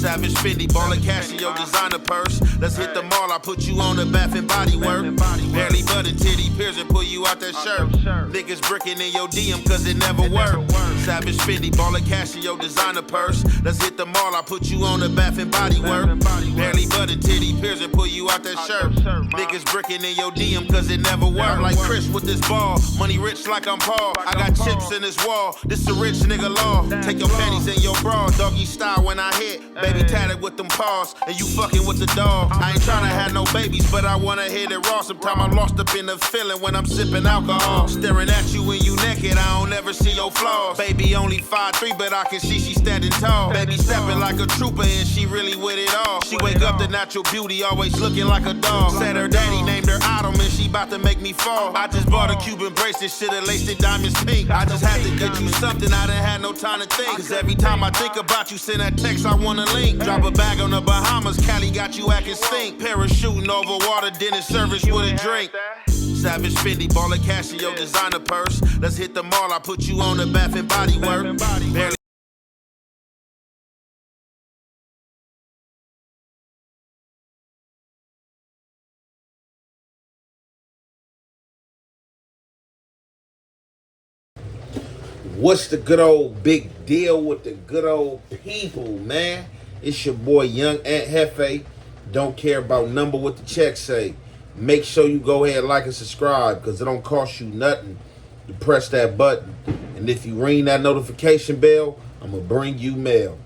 Savage Fendi, baller cash in your designer purse. Let's hit the mall, I put you on the Bath and Body Work. Barely button, titty pierce and pull you out that shirt. Niggas bricking in your DM cause it never worked. Savage Fendi, baller cash in your designer purse. Let's hit the mall, I put you on the Bath and Body Work. Barely button, titty pierce and pull you out that shirt. Niggas bricking in your DM cause it never worked. Like Chris with this ball, money rich like I'm Paul. I got chips in this wall, this a rich nigga law. Take your panties in your bra, doggy style when I hit. Baby tatted with them paws, and you fucking with the dog. I ain't tryna have no babies, but I wanna hit it raw. Sometime I'm lost up in the feeling when I'm sipping alcohol. Staring at you when you naked, I don't ever see your flaws. Baby only 5'3", but I can see she standing tall. Baby stepping like a trooper, and she really with it all. She wake up to natural beauty, always looking like a dog. Said her daddy named her Autumn, and she bout to make me fall. I just bought a Cuban bracelet, should've laced it diamonds pink. I just had to get you something, I done had no time to think. Cause every time I think about you, send that text, I wanna link. Drop a bag on the Bahamas, Cali got you acting stink. Parachuting over water, dinner service with a drink. Savage Fendi, baller cash in your designer purse. Let's hit the mall, I put you on the Bath and Body Work. Barely What's the good old big deal with the good old people, man? It's your boy Young Ant Hefe. Don't care about number what the check say. Make sure you go ahead, like and subscribe, because it don't cost you nothing to press that button. And if you ring that notification bell, I'm going to bring you mail.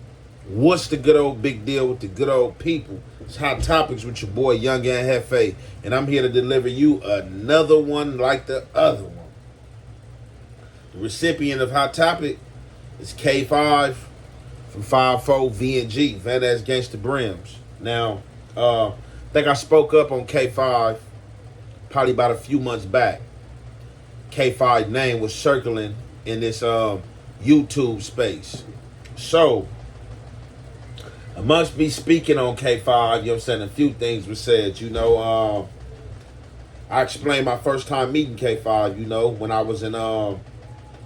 What's the good old big deal with the good old people? It's Hot Topics with your boy Young Ant Hefe. And I'm here to deliver you another one like the other one. The recipient of Hot Topic is K5 from 5'4" VNG, VNG Brims. Now, I think I spoke up on K5 probably about a few months back. K5's name was circling in this YouTube space. So, amongst me speaking on K5, you know what I'm saying, a few things were said. I explained my first time meeting K5, when I was in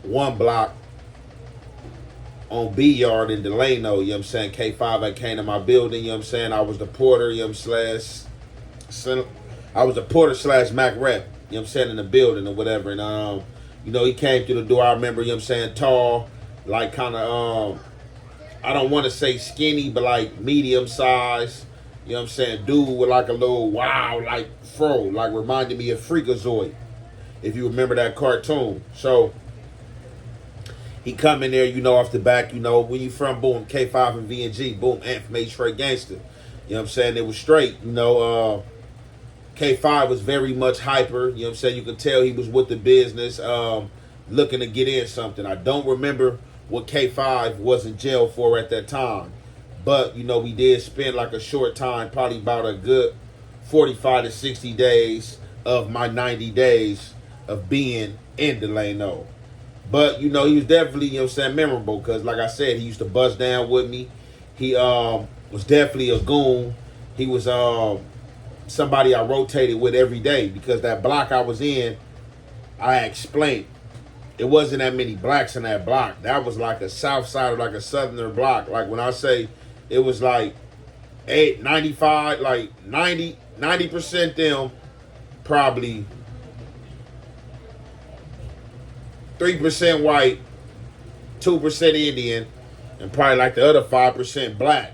one block on B Yard in Delano, K5 I came to my building, I was the porter, I was the porter / Mac rep, in the building or whatever. And he came through the door. I remember, tall, like kind of I don't want to say skinny, but like medium size, dude with like a little like fro, like reminded me of Freakazoid, if you remember that cartoon. So he come in there, off the back, when you from, boom, K5 and VNG, boom, Ant from Straight Gangster. It was straight, K5 was very much hyper, you could tell he was with the business, looking to get in something. I don't remember what K5 was in jail for at that time. But, we did spend like a short time, probably about a good 45 to 60 days of my 90 days of being in Delano. But, he was definitely, memorable because, like I said, he used to bust down with me. He was definitely a goon. He was somebody I rotated with every day because that block I was in, I explained, it wasn't that many blacks in that block. That was like a south side or like a southerner block. Like when I say it was like 95, like 90% them, probably 3% white, 2% Indian, and probably like the other 5% black.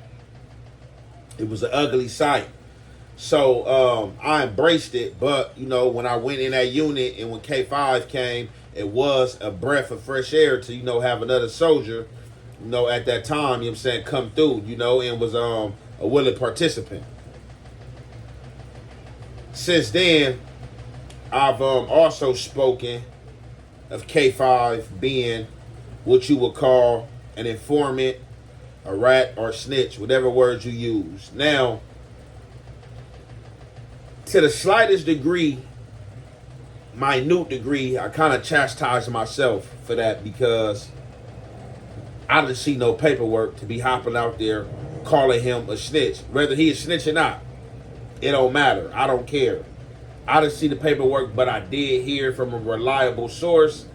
It was an ugly sight. So I embraced it, but when I went in that unit and when K5 came, it was a breath of fresh air to, have another soldier, at that time, come through, and was a willing participant. Since then, I've also spoken of K5 being what you would call an informant, a rat, or snitch, whatever words you use. Now, to the slightest degree, minute degree, I kind of chastise myself for that because I didn't see no paperwork to be hopping out there calling him a snitch. Whether he is snitch or not, it don't matter. I don't care. I didn't see the paperwork, but I did hear from a reliable source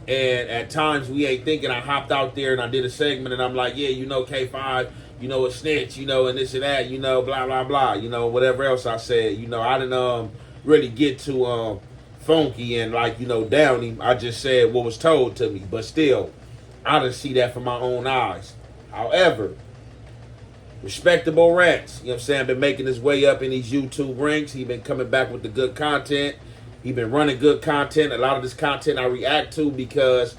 And at times we ain't thinking. I hopped out there and I did a segment and I'm like, yeah, you know, K5, you know, a snitch, you know, and this and that, you know, blah, blah, blah, you know, whatever else I said. You know, I didn't really get to funky and like, you know, down him. I just said what was told to me. But still, I didn't see that from my own eyes. However, respectable rants, you know what I'm saying, been making his way up in these YouTube ranks. He been coming back with the good content. He been running good content. A lot of this content I react to because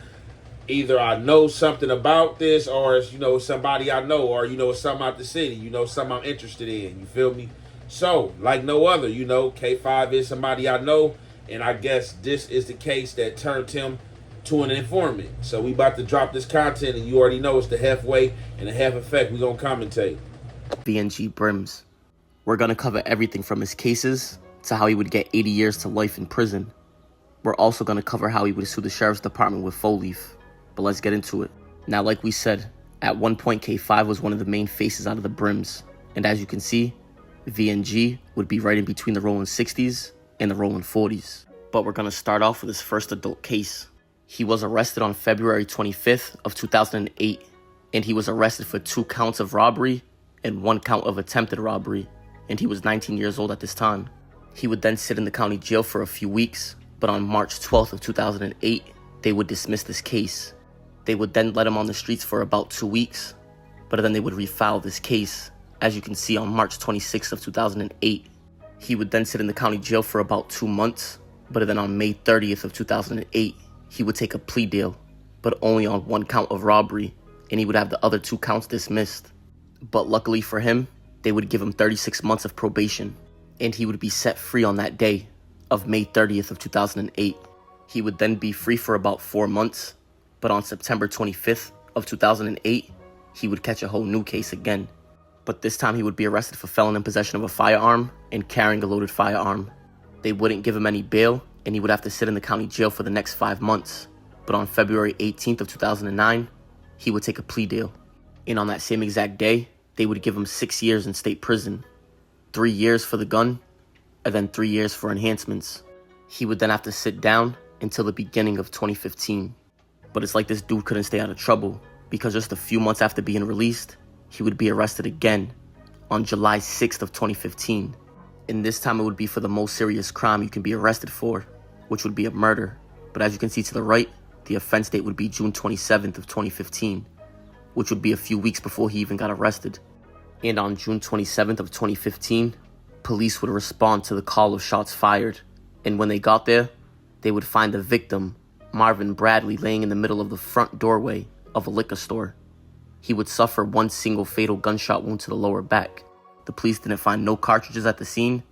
either I know something about this or it's, you know, somebody I know or, you know, it's something out the city, you know, something I'm interested in. You feel me? So, like no other, you know, K5 is somebody I know. And I guess this is the case that turned him to an informant. So we about to drop this content and you already know it's the halfway and the half effect we gonna commentate. VNG Brims. We're gonna cover everything from his cases to how he would get 80 years to life in prison. We're also gonna cover how he would sue the sheriff's department with faux leaf. But let's get into it. Now, like we said, at one point K5 was one of the main faces out of the Brims. And as you can see, VNG would be right in between the rolling 60s and the rolling 40s. But we're gonna start off with his first adult case. He was arrested on February 25th of 2008, and he was arrested for 2 counts of robbery and 1 count of attempted robbery, and he was 19 years old at this time. He would then sit in the county jail for a few weeks, but on March 12th of 2008, they would dismiss this case. They would then let him on the streets for about 2 weeks, but then they would refile this case, as you can see on March 26th of 2008. He would then sit in the county jail for about 2 months, but then on May 30th of 2008, he would take a plea deal, but only on 1 count of robbery, and he would have the other 2 counts dismissed. But luckily for him, they would give him 36 months of probation, and he would be set free on that day of May 30th of 2008. He would then be free for about 4 months, but on September 25th of 2008, he would catch a whole new case again. But this time he would be arrested for felon in possession of a firearm and carrying a loaded firearm. They wouldn't give him any bail, and he would have to sit in the county jail for the next 5 months. But on February 18th of 2009, he would take a plea deal. And on that same exact day, they would give him 6 years in state prison, 3 years for the gun, and then 3 years for enhancements. He would then have to sit down until the beginning of 2015. But it's like this dude couldn't stay out of trouble, because just a few months after being released, he would be arrested again on July 6th of 2015. And this time it would be for the most serious crime you can be arrested for, which would be a murder. But as you can see to the right, the offense date would be June 27th of 2015, which would be a few weeks before he even got arrested. And on June 27th of 2015, police would respond to the call of shots fired. And when they got there, they would find the victim, Marvin Bradley, laying in the middle of the front doorway of a liquor store. He would suffer 1 single fatal gunshot wound to the lower back. The police didn't find no cartridges at the scene,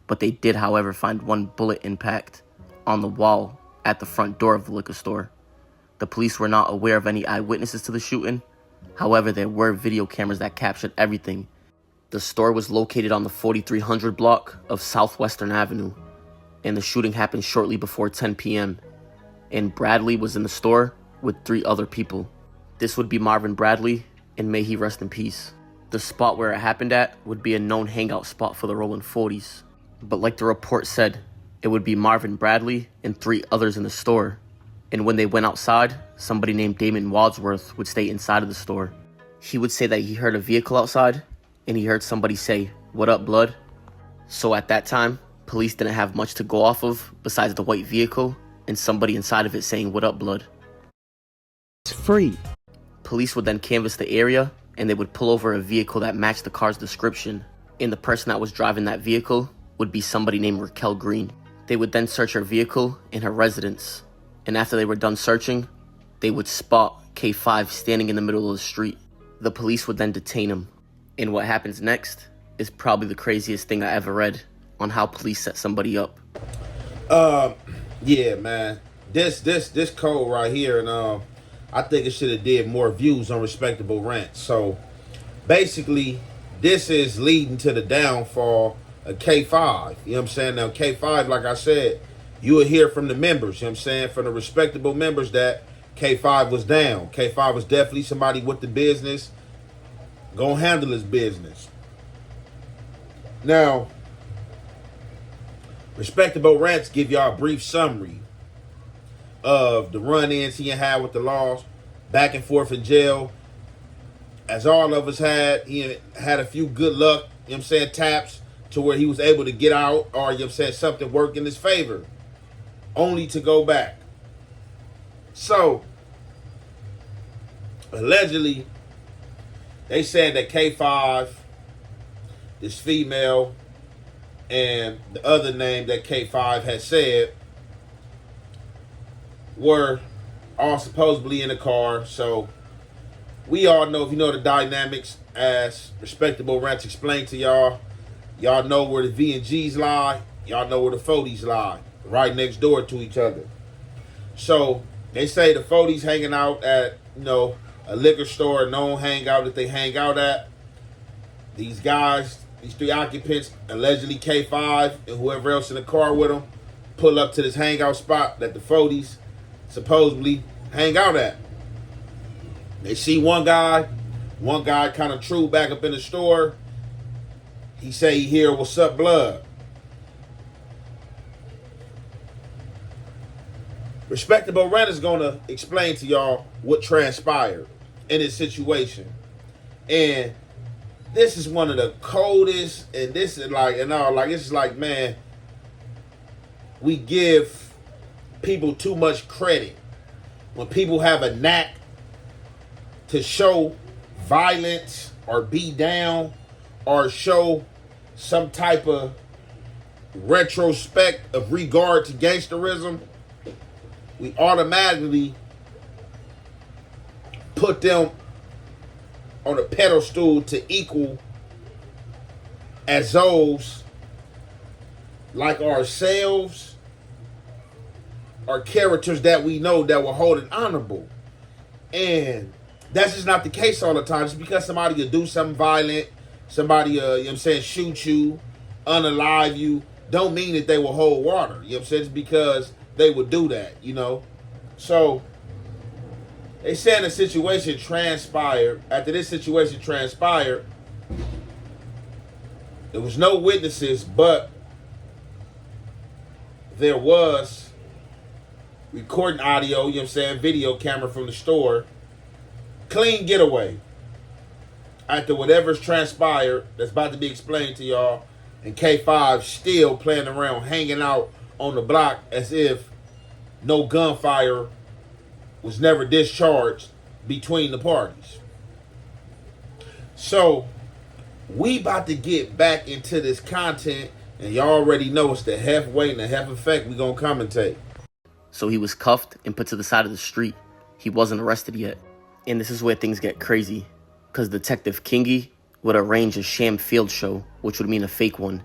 but they did, however, find 1 bullet impact on the wall at the front door of the liquor store. The police were not aware of any eyewitnesses to the shooting. However, there were video cameras that captured everything. The store was located on the 4300 block of Southwestern Avenue, and the shooting happened shortly before 10 p.m. And Bradley was in the store with 3 other people. This would be Marvin Bradley, and may he rest in peace. The spot where it happened at would be a known hangout spot for the rolling 40s. But like the report said, it would be Marvin Bradley and 3 others in the store. And when they went outside, somebody named Damon Wadsworth would stay inside of the store. He would say that he heard a vehicle outside, and he heard somebody say, "What up, blood?" So at that time, police didn't have much to go off of besides the white vehicle and somebody inside of it saying, "What up, blood?" It's free. Police would then canvass the area, and they would pull over a vehicle that matched the car's description. And the person that was driving that vehicle would be somebody named Raquel Green. They would then search her vehicle and her residence. And after they were done searching, they would spot K5 standing in the middle of the street. The police would then detain him. And what happens next is probably the craziest thing I ever read on how police set somebody up. Yeah, man. This code right here, and I think it should have did more views on Respectable Rants. So basically, this is leading to the downfall of K5. You know what I'm saying? Now, K5, like I said, you will hear from the members, you know what I'm saying, from the respectable members that K5 was down. K5 was definitely somebody with the business, gonna handle his business. Now, Respectable Rants give y'all a brief summary. of the run-ins he had with the laws, back and forth in jail, as all of us had. He had a few good luck, you know what I'm saying, taps to where he was able to get out, or, you know what I'm saying, something worked in his favor, only to go back. So, allegedly, they said that K5, this female, and the other name that K5 had said were all supposedly in the car. So we all know, if you know the dynamics, as Respectable Rants explained to y'all, y'all know where the VNGs lie, y'all know where the 40s lie, right next door to each other. So they say the 40s hanging out at, a liquor store, a known hangout that they hang out at. These guys, these three occupants, allegedly K5 and whoever else in the car with them, pull up to this hangout spot that the 40s supposedly hang out at. They see one guy kind of true back up in the store. He say he hear, "What's up, blood?" Respectable Rent is going to explain to y'all what transpired in this situation. And this is one of the coldest, and this is it's like, man, we give people too much credit. When people have a knack to show violence or be down or show some type of retrospect of regard to gangsterism, we automatically put them on a pedestal to equal as those like ourselves or characters that we know that will hold it honorable. And that's just not the case all the time. Just because somebody will do something violent, somebody, shoot you, unalive you, don't mean that they will hold water. You know what I'm saying? It's because they would do that, So, they said a situation transpired. After this situation transpired, there was no witnesses, but there was recording audio, video camera from the store. Clean getaway. After whatever's transpired, that's about to be explained to y'all, and K5 still playing around, hanging out on the block as if no gunfire was never discharged between the parties. So, we about to get back into this content, and y'all already know it's the half weight and the half effect we gonna commentate. So he was cuffed and put to the side of the street. He wasn't arrested yet. And this is where things get crazy, because Detective Kingy would arrange a sham field show, which would mean a fake one,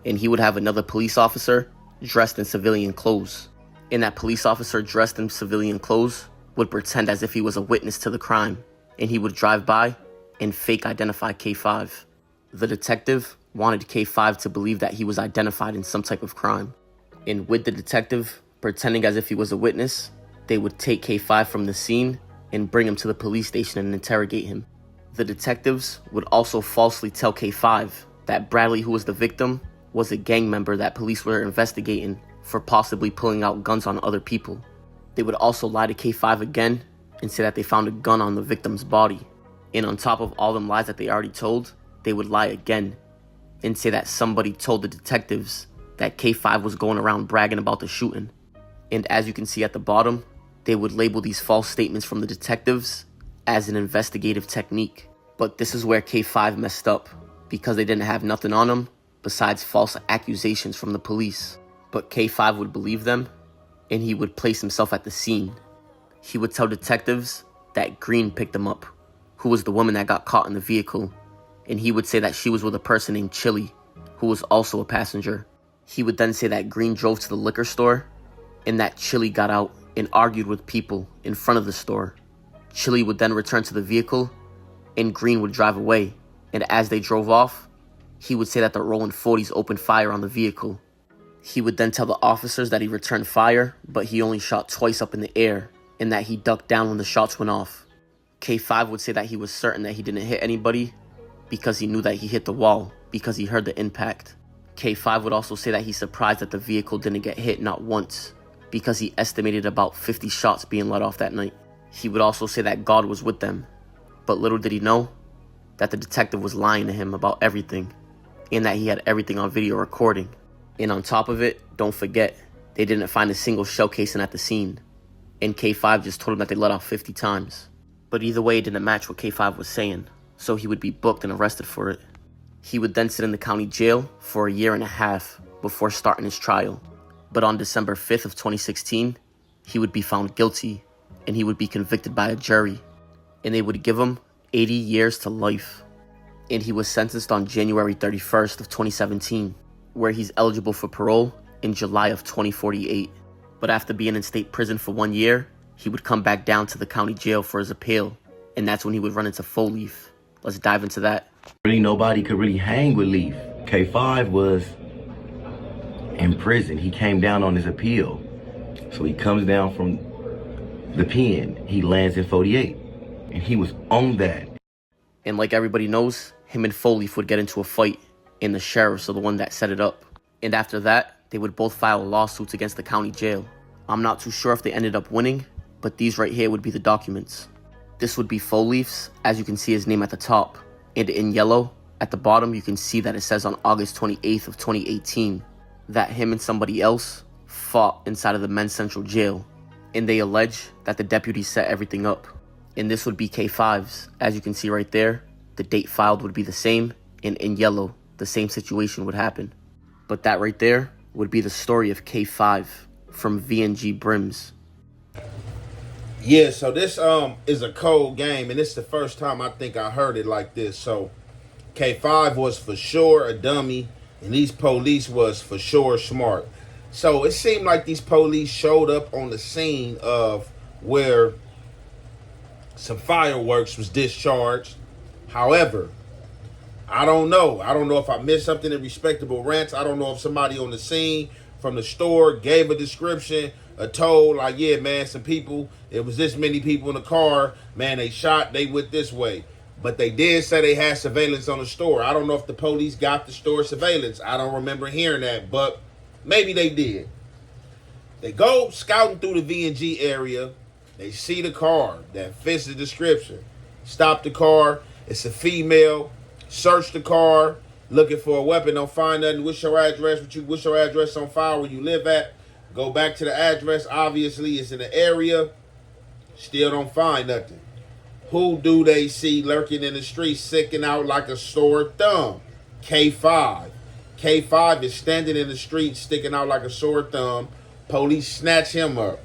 and he would have another police officer dressed in civilian clothes. And that police officer dressed in civilian clothes would pretend as if he was a witness to the crime, and he would drive by and fake identify K5. The detective wanted K5 to believe that he was identified in some type of crime. And with the detective pretending as if he was a witness, they would take K5 from the scene and bring him to the police station and interrogate him. The detectives would also falsely tell K5 that Bradley, who was the victim, was a gang member that police were investigating for possibly pulling out guns on other people. They would also lie to K5 again and say that they found a gun on the victim's body. And on top of all them lies that they already told, they would lie again and say that somebody told the detectives that K5 was going around bragging about the shooting. And as you can see at the bottom, they would label these false statements from the detectives as an investigative technique. But this is where K5 messed up, because they didn't have nothing on him besides false accusations from the police. But K5 would believe them, and he would place himself at the scene. He would tell detectives that Green picked him up, who was the woman that got caught in the vehicle, and he would say that she was with a person named Chili, who was also a passenger. He would then say that Green drove to the liquor store, and that Chili got out and argued with people in front of the store. Chili would then return to the vehicle, and Green would drive away, and as they drove off, he would say that the rolling 40s opened fire on the vehicle. He would then tell the officers that he returned fire, but he only shot twice up in the air, and that he ducked down when the shots went off. K5 would say that he was certain that he didn't hit anybody because he knew that he hit the wall because he heard the impact. K5 would also say that he's surprised that the vehicle didn't get hit not once, because he estimated about 50 shots being let off that night. He would also say that God was with them, but little did he know that the detective was lying to him about everything, and that he had everything on video recording. And on top of it, don't forget, they didn't find a single shell casing at the scene, and K5 just told him that they let off 50 times. But either way, it didn't match what K5 was saying, so he would be booked and arrested for it. He would then sit in the county jail for a year and a half before starting his trial. But on December 5th of 2016, he would be found guilty, and he would be convicted by a jury, and they would give him 80 years to life. And he was sentenced on January 31st of 2017, where he's eligible for parole in July of 2048. But after being in state prison for 1 year, he would come back down to the county jail for his appeal, and that's when he would run into Full Leaf. Let's dive into that. Really, nobody could really hang with Leaf. K5 was in prison. He came down on his appeal. So he comes down from the pen. He lands in 48. And he was on that. And like everybody knows, him and Full Leaf would get into a fight, and the sheriffs are the one that set it up. And after that, they would both file lawsuits against the county jail. I'm not too sure if they ended up winning, but these right here would be the documents. This would be Full Leaf's, as you can see his name at the top. And in yellow, at the bottom, you can see that it says on August 28th of 2018 that him and somebody else fought inside of the men's central jail. And they allege that the deputies set everything up. And this would be K5's. As you can see right there, the date filed would be the same, and in yellow, the same situation would happen. But that right there would be the story of K5 from VNG Brims. Yeah, so this is a cold game, and it's the first time I think I heard it like this. So K5 was for sure a dummy, and these police was for sure smart. So it seemed like these police showed up on the scene of where some fireworks was discharged. However, I don't know. I don't know if I missed something in Respectable Rants. I don't know if somebody on the scene from the store gave a description, told, like, yeah, man, some people, it was this many people in the car, man, they shot, they went this way. But they did say they had surveillance on the store. I don't know if the police got the store surveillance. I don't remember hearing that, but maybe they did. They go scouting through the VNG area. They see the car that fits the description. Stop the car. It's a female. Search the car. Looking for a weapon. Don't find nothing. What's your address? What's your address on file where you live at? Go back to the address. Obviously, it's in the area. Still don't find nothing. Who do they see lurking in the street, sticking out like a sore thumb? K5. K5 is standing in the street, sticking out like a sore thumb. Police snatch him up.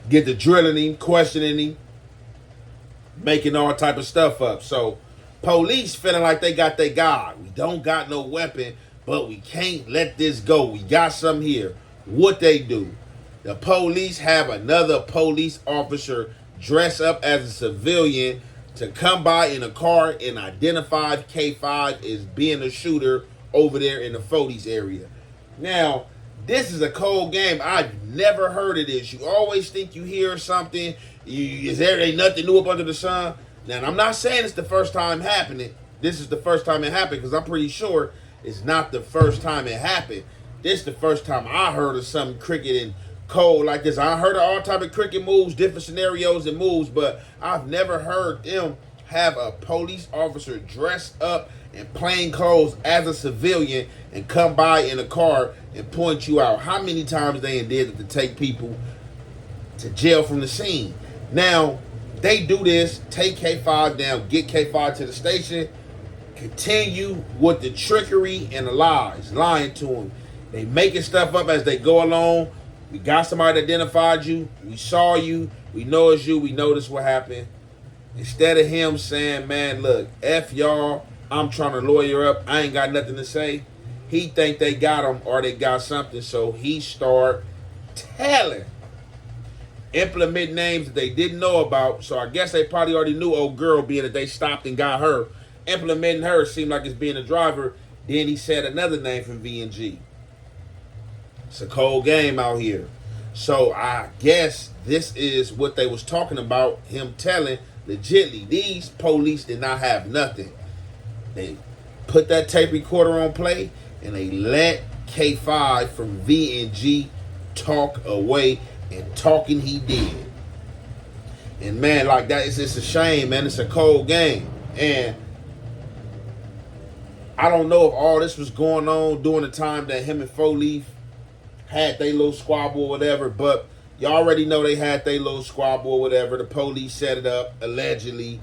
Get to drilling him, questioning him, making all type of stuff up. So police feeling like they got their guy. We don't got no weapon, but we can't let this go. We got some here. What they do? The police have another police officer dress up as a civilian to come by in a car and identify K5 as being a shooter over there in the 40s area. Now, this is a cold game. I've never heard of this. You always think you hear something. Ain't nothing new up under the sun. Now, I'm not saying it's the first time happening. This is the first time it happened because I'm pretty sure it's not the first time it happened. This is the first time I heard of something cricket and cold like this. I heard of all type of cricket moves, different scenarios and moves, but I've never heard them have a police officer dress up in plain clothes as a civilian and come by in a car and point you out. How many times they did it to take people to jail from the scene? Now, they do this, take K5 down, get K5 to the station, continue with the trickery and the lies, lying to him. They making stuff up as they go along. We got somebody that identified you. We saw you. We know it's you. We know this what happened. Instead of him saying, man, look, F y'all, I'm trying to lawyer up. I ain't got nothing to say. He think they got him or they got something. So he start telling. Implement names that they didn't know about. So I guess they probably already knew old girl, being that they stopped and got her. Implementing her seemed like it's being a driver. Then he said another name from VNG. It's a cold game out here. So I guess this is what they was talking about, him telling legitly. These police did not have nothing. They put that tape recorder on play and they let K5 from VNG talk away, and talking he did. And man, like that, it's just a shame, man. It's a cold game. And I don't know if all this was going on during the time that him and Four Leaf had their little squabble or whatever, but you already know they had their little squabble or whatever. The police set it up, allegedly.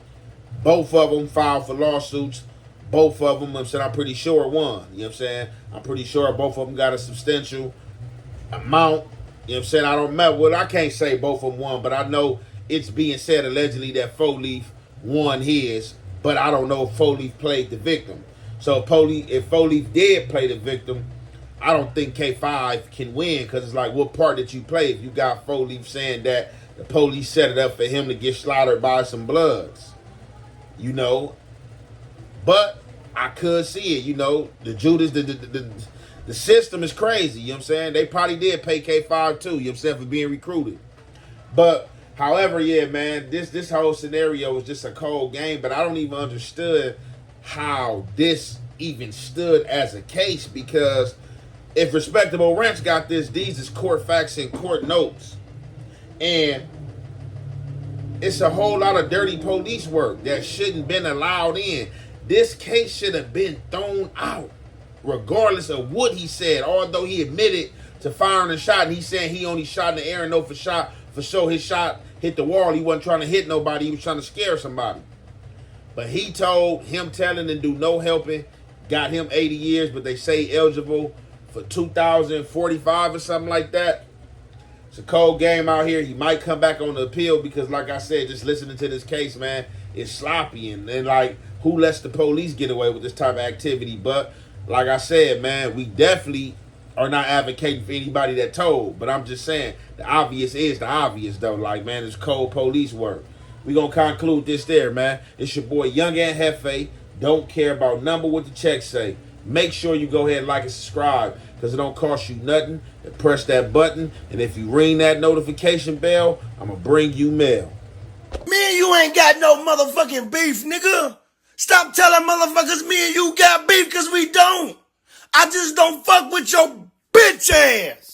Both of them filed for lawsuits. Both of them, I'm pretty sure won. You know what I'm saying? I'm pretty sure both of them got a substantial amount. You know what I'm saying? I don't remember. Well, I can't say both of them won, but I know it's being said allegedly that Four Leaf won his, but I don't know if Four Leaf played the victim. So if Four Leaf did play the victim, I don't think K5 can win, because it's like, what part did you play if you got Four Leaf saying that the police set it up for him to get slaughtered by some Bloods? You know? But I could see it, you know. The Judas, the system is crazy, you know what I'm saying? They probably did pay K5 too, you know what I'm saying, for being recruited. But, however, yeah, man, this whole scenario was just a cold game, but I don't even understood how this even stood as a case, because if Respectable Ranch got this, these is court facts and court notes. And it's a whole lot of dirty police work that shouldn't been allowed in. This case should have been thrown out, regardless of what he said. Although he admitted to firing a shot, and he said he only shot in the air and no for sure his shot hit the wall. He wasn't trying to hit nobody. He was trying to scare somebody. But he told him telling and do no helping got him 80 years, but they say eligible for 2045 or something like that. It's a cold game out here. He might come back on the appeal because, like I said, just listening to this case, man, it's sloppy. And like, who lets the police get away with this type of activity? But like I said, man, we definitely are not advocating for anybody that told. But I'm just saying, the obvious is the obvious, though. Like, man, it's cold police work. We gonna conclude this there, man. It's your boy Young and Hefe. Don't care about number what the checks say. Make sure you go ahead and like and subscribe, because it don't cost you nothing. And press that button, and if you ring that notification bell, I'm gonna bring you mail. Me and you ain't got no motherfucking beef, nigga. Stop telling motherfuckers me and you got beef, because we don't. I just don't fuck with your bitch ass.